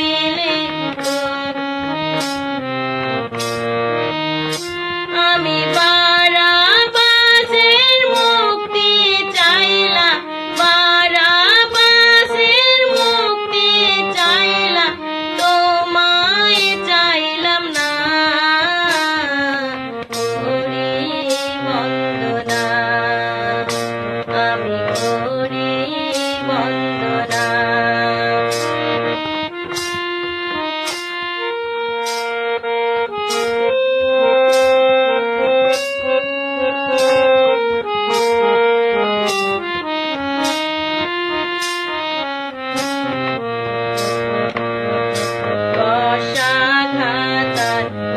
দিলে আমি বারাবাসের মুক্তি চাইলাম, বারাবাসের মুক্তি চাইলাম, তোমায় চাইলাম না। করি বন্দনা, আমি করি বন্দনা।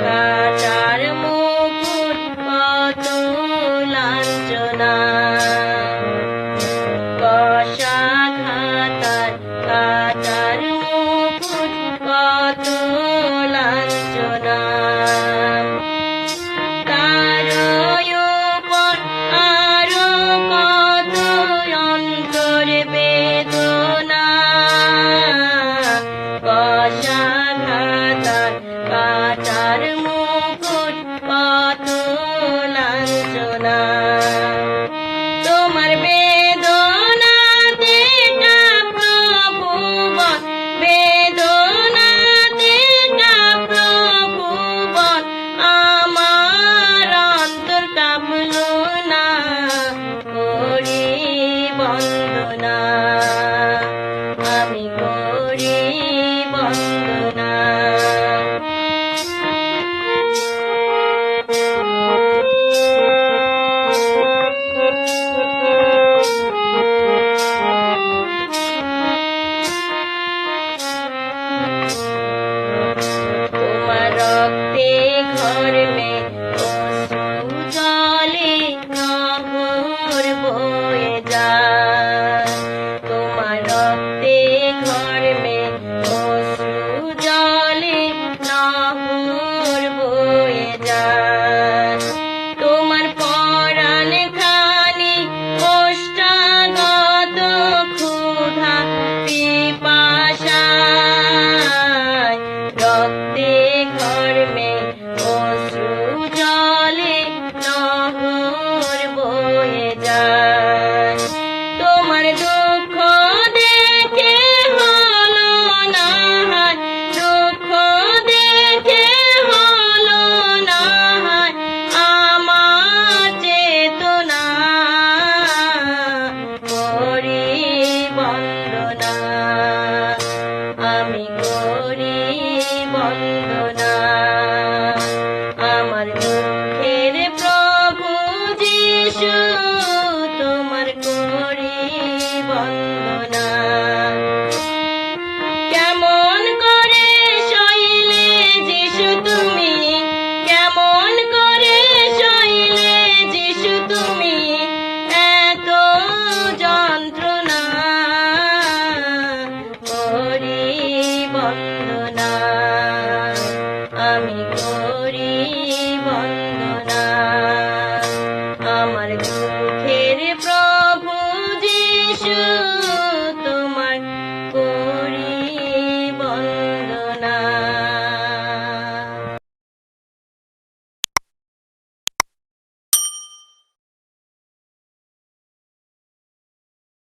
কাটার মুকুট কত লাঞ্ছনা, কষা খাতার কাটার মুকুট কত লাঞ্ছনা। তার উপর আরো কত অন্তর বেদনা, কষা খাতার কাটার মুকুট কত লাঞ্ছনা। তোমার বেদনাতে কাঁপল ভুবন, বেদনাতে কাঁপল ভুবন, আমার অন্তর কাঁপল না। করি বন্দনা, আমি করি বন্দনা। তোমার রক্তে ঘর মে অশ্রু জলে নহর বয়ে যায়, তোমার রক্তে ঘর মে অশ্রু জলে নহর বয়ে যায়। তোমার পরাণ খানি ওষ্ঠাগত ক্ষুধা পিপাসায়, রক্তে ঘর মে অশ্রু জলে নহর বয়ে যায়। তোমার দুঃখ দেখে হলো না হায়, দুঃখ দেখে হলো না হায় আমার চেতনা। করি বন্দনা, আমি করি বন্দনা।